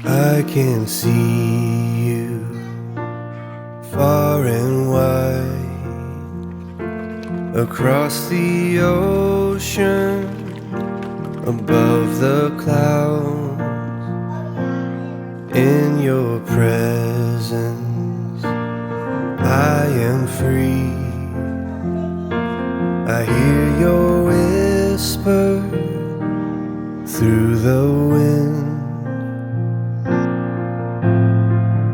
I can see you far and wide across the ocean, above the clouds. In your presence I am free. I hear your whisper through the wind.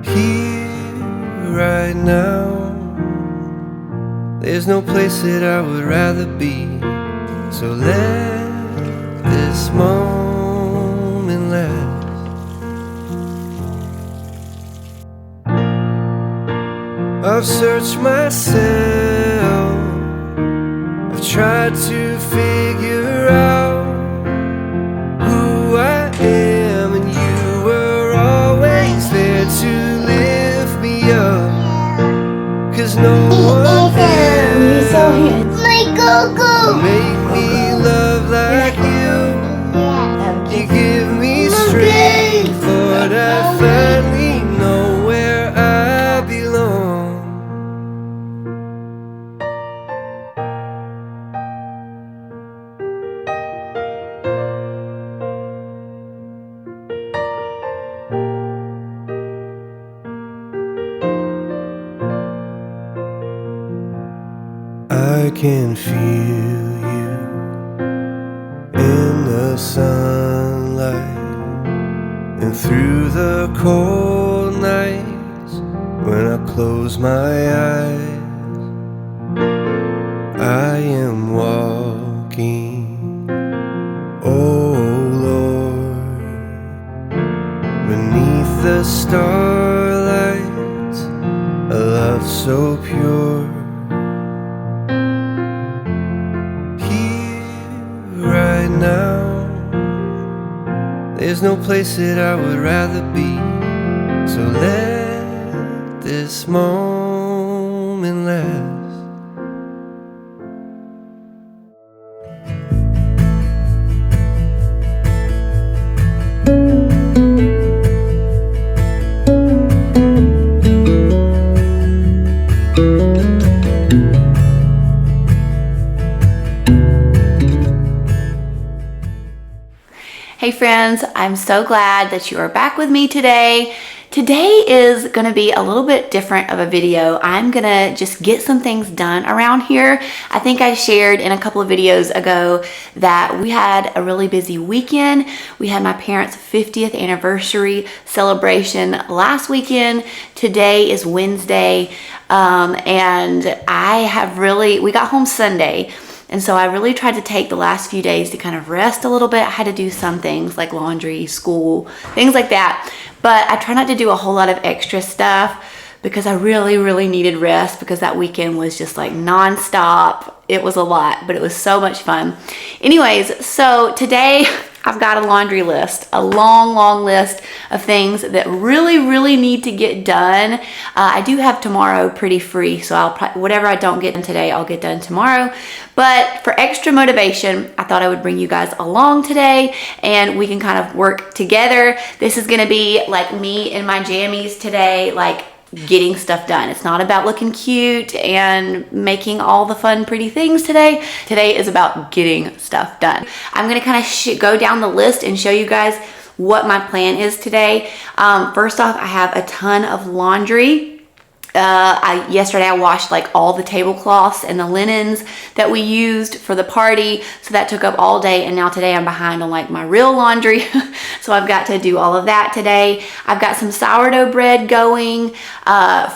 Here right now, there's no place that I would rather be. So let this moment last. I've searched myself, I've tried to figure out who I am, and you were always there to lift me up. 'Cause no one can make me love like you. You give me strength, Lord, I finally know where I belong. I can feel you in the sunlight and through the cold nights. When I close my eyes, I am walking, oh Lord, beneath the starlight, a love so pure. Right now, there's no place that I would rather be. So let this moment last. Hey friends, I'm so glad that you are back with me today. Today is gonna be a little bit different of a video. I'm gonna just get some things done around here. I think I shared in a couple of videos ago that we had a really busy weekend. We had my parents' 50th anniversary celebration last weekend. Today is Wednesday, and we got home Sunday. And so I really tried to take the last few days to kind of rest a little bit. I had to do some things like laundry, school, things like that. But I try not to do a whole lot of extra stuff because I really, really needed rest because that weekend was just like nonstop. It was a lot, but it was so much fun. Anyways, so today I've got a laundry list, a long, long list of things that really, really need to get done. I do have tomorrow pretty free, so whatever I don't get done today, I'll get done tomorrow. But for extra motivation, I thought I would bring you guys along today and we can kind of work together. This is gonna be like me in my jammies today, like getting stuff done. It's not about looking cute and making all the fun, pretty things today. Today is about getting stuff done. I'm gonna kind of go down the list and show you guys what my plan is today. First off, I have a ton of laundry. Yesterday I washed like all the tablecloths and the linens that we used for the party, so that took up all day, and now today I'm behind on like my real laundry so I've got to do all of that today. I've got some sourdough bread going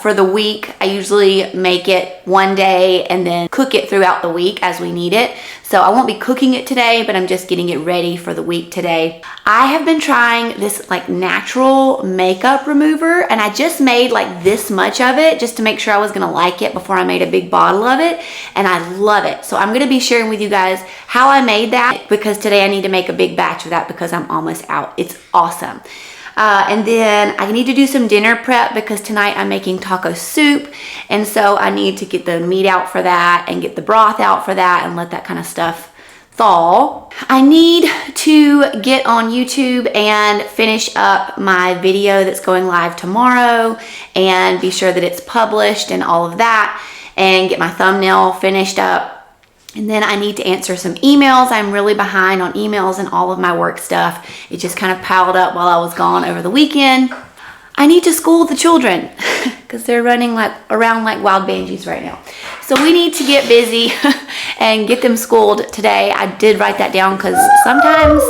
for the week. I usually make it one day and then cook it throughout the week as we need it. So I won't be cooking it today, but I'm just getting it ready for the week today. I have been trying this like natural makeup remover, and I just made like this much of it just to make sure I was gonna like it before I made a big bottle of it, and I love it. So I'm gonna be sharing with you guys how I made that because today I need to make a big batch of that because I'm almost out. It's awesome. And then I need to do some dinner prep because tonight I'm making taco soup, and so I need to get the meat out for that and get the broth out for that and let that kind of stuff fall. I need to get on YouTube and finish up my video that's going live tomorrow and be sure that it's published and all of that, and get my thumbnail finished up. And then I need to answer some emails. I'm really behind on emails and all of my work stuff. It just kind of piled up while I was gone over the weekend. I need to school the children because they're running around like wild banshees right now. So we need to get busy and get them schooled today. I did write that down because sometimes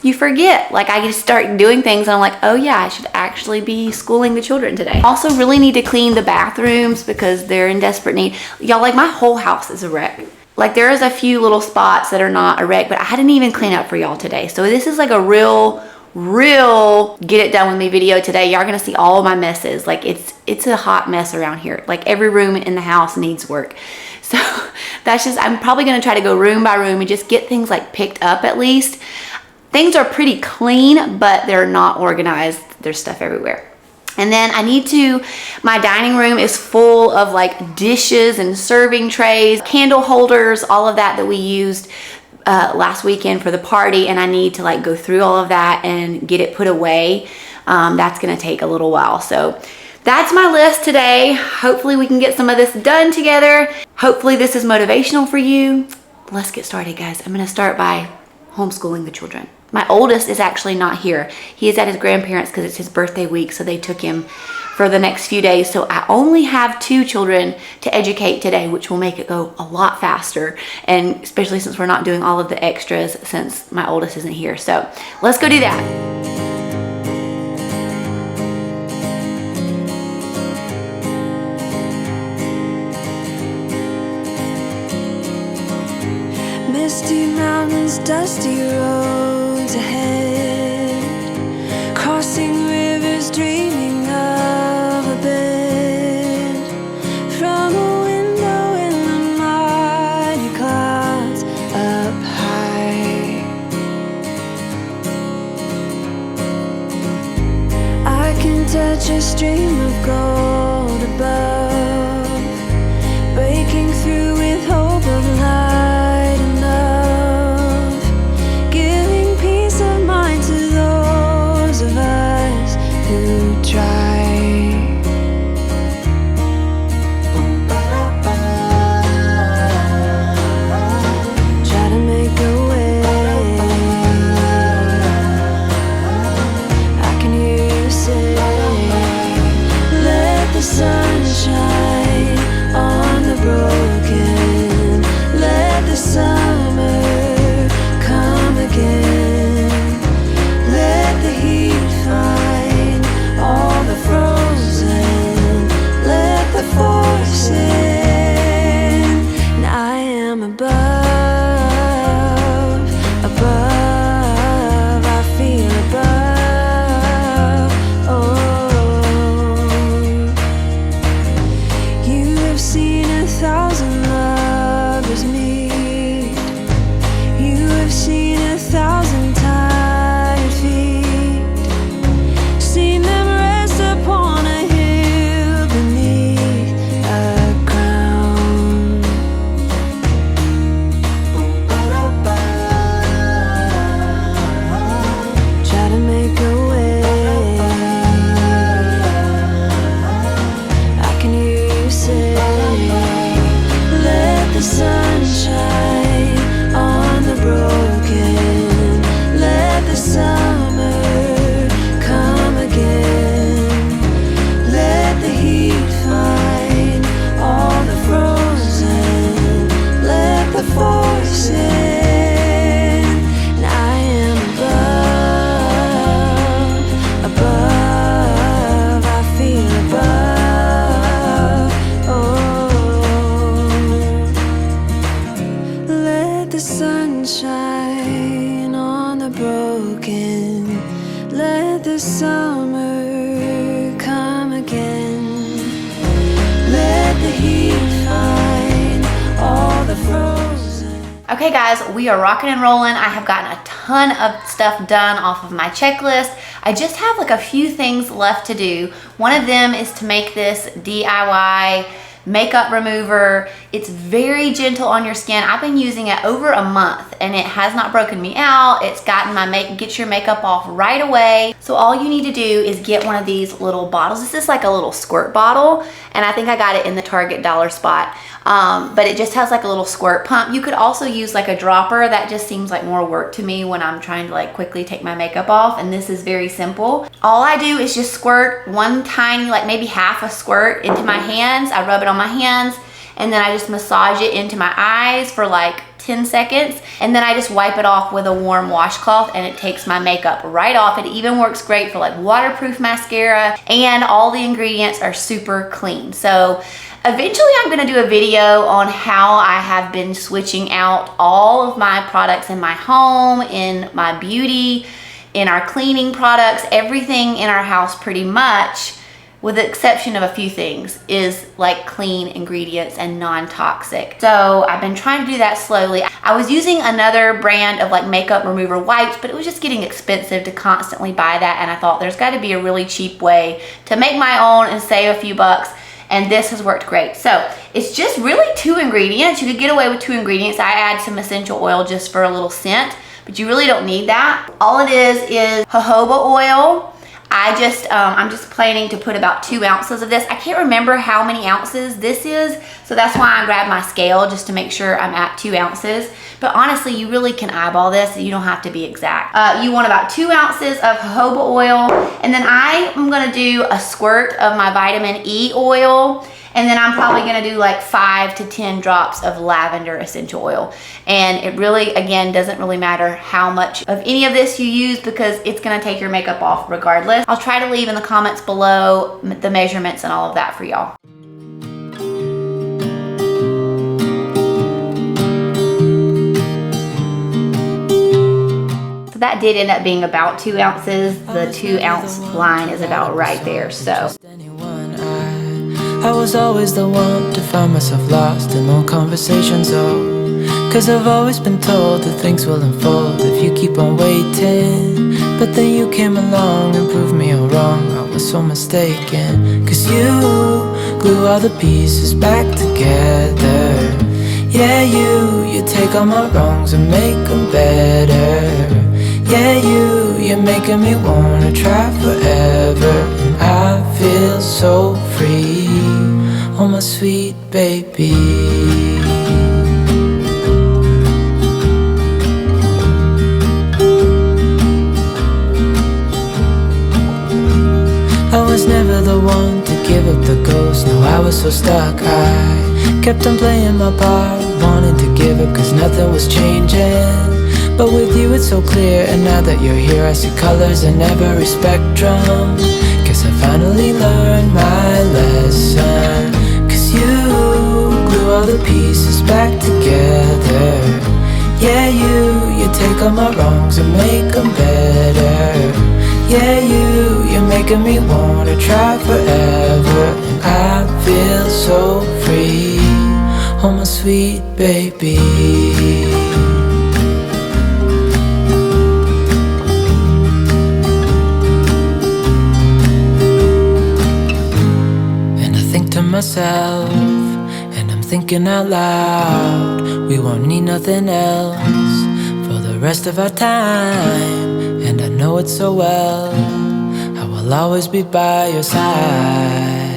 you forget. Like, I just start doing things and I'm like, oh yeah, I should actually be schooling the children today. Also really need to clean the bathrooms because they're in desperate need. Y'all, like, my whole house is a wreck. Like, there is a few little spots that are not a wreck, but I didn't even clean up for y'all today. So this is like a real get it done with me video today. Y'all are gonna see all my messes. Like, it's a hot mess around here. Like, every room in the house needs work. So that's just, I'm probably gonna try to go room by room and just get things like picked up at least. Things are pretty clean, but they're not organized. There's stuff everywhere. And then I need to, my dining room is full of like dishes and serving trays, candle holders, all of that we used last weekend for the party, and I need to like go through all of that and get it put away. That's gonna take a little while. So that's my list today. Hopefully we can get some of this done together. Hopefully this is motivational for you. Let's get started, guys. I'm gonna start by homeschooling the children. My oldest is actually not here. He is at his grandparents because it's his birthday week, so they took him for the next few days. So I only have 2 children to educate today, which will make it go a lot faster. And especially since we're not doing all of the extras since my oldest isn't here. So let's go do that. Misty mountains, dusty roads ahead, crossing rivers, dreaming of a bed, from a window in the mighty clouds up high. I can touch a stream of gold above, breaking through with hope of light. Okay guys, we are rocking and rolling. I have gotten a ton of stuff done off of my checklist. I just have like a few things left to do. One of them is to make this DIY makeup remover. It's very gentle on your skin. I've been using it over a month and it has not broken me out. It's gotten gets your makeup off right away. So all you need to do is get one of these little bottles. This is like a little squirt bottle, and I think I got it in the Target dollar spot. But it just has like a little squirt pump. You could also use like a dropper. That just seems like more work to me when I'm trying to like quickly take my makeup off, and this is very simple. All I do is just squirt one tiny, like maybe half a squirt into my hands. I rub it on my hands, and then I just massage it into my eyes for like 10 seconds, and then I just wipe it off with a warm washcloth, and it takes my makeup right off. It even works great for like waterproof mascara, and all the ingredients are super clean. So eventually I'm gonna do a video on how I have been switching out all of my products in my home, in my beauty, in our cleaning products. Everything in our house pretty much, with the exception of a few things, is like clean ingredients and non-toxic. So I've been trying to do that slowly. I was using another brand of like makeup remover wipes, but it was just getting expensive to constantly buy that, and I thought there's got to be a really cheap way to make my own and save a few bucks, and this has worked great. So it's just really 2 ingredients. You could get away with 2 ingredients. I add some essential oil just for a little scent, but you really don't need that. All it is jojoba oil. I'm just planning to put about 2 ounces of this. I can't remember how many ounces this is, so that's why I grabbed my scale just to make sure I'm at 2 ounces. But honestly, you really can eyeball this. You don't have to be exact. You want about 2 ounces of jojoba oil, and then I am gonna do a squirt of my vitamin E oil, and then I'm probably gonna do like 5 to 10 drops of lavender essential oil. And it really, again, doesn't really matter how much of any of this you use, because it's gonna take your makeup off regardless. I'll try to leave in the comments below the measurements and all of that for y'all. So that did end up being about 2 ounces. The 2 ounce line is about right there, so. I was always the one to find myself lost in long conversations, oh, 'cause I've always been told that things will unfold if you keep on waiting. But then you came along and proved me all wrong. I was so mistaken, 'cause you glue all the pieces back together. Yeah, you take all my wrongs and make them better. Yeah, you're making me wanna try forever, and I feel so free, oh my sweet baby. I was never the one to give up the ghost, no, I was so stuck. I kept on playing my part, wanting to give up 'cause nothing was changing. But with you it's so clear, and now that you're here I see colors in every spectrum. Guess I finally learned my lesson, 'cause you glue all the pieces back together. Yeah, you take all my wrongs and make them better. Yeah, you're making me wanna try forever, and I feel so free, oh my sweet baby. Myself, and I'm thinking out loud, we won't need nothing else for the rest of our time. And I know it so well, I will always be by your side.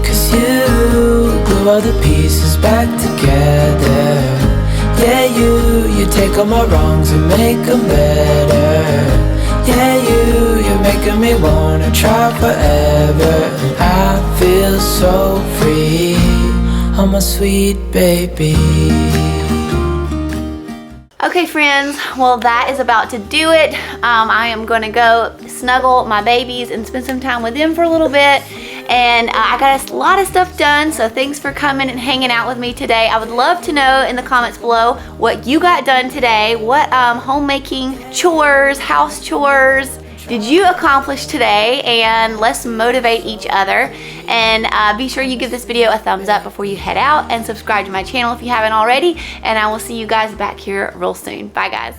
'Cause you glue all the pieces back together. Yeah, you take all my wrongs and make them better. Yeah, you're making me wanna try forever, and I feel so free, oh my sweet baby. Okay friends, well that is about to do it. I am gonna go snuggle my babies and spend some time with them for a little bit. And I got a lot of stuff done, so thanks for coming and hanging out with me today. I would love to know in the comments below what you got done today. What homemaking chores, house chores did you accomplish today? And let's motivate each other. And be sure you give this video a thumbs up before you head out, and subscribe to my channel if you haven't already. And I will see you guys back here real soon. Bye guys.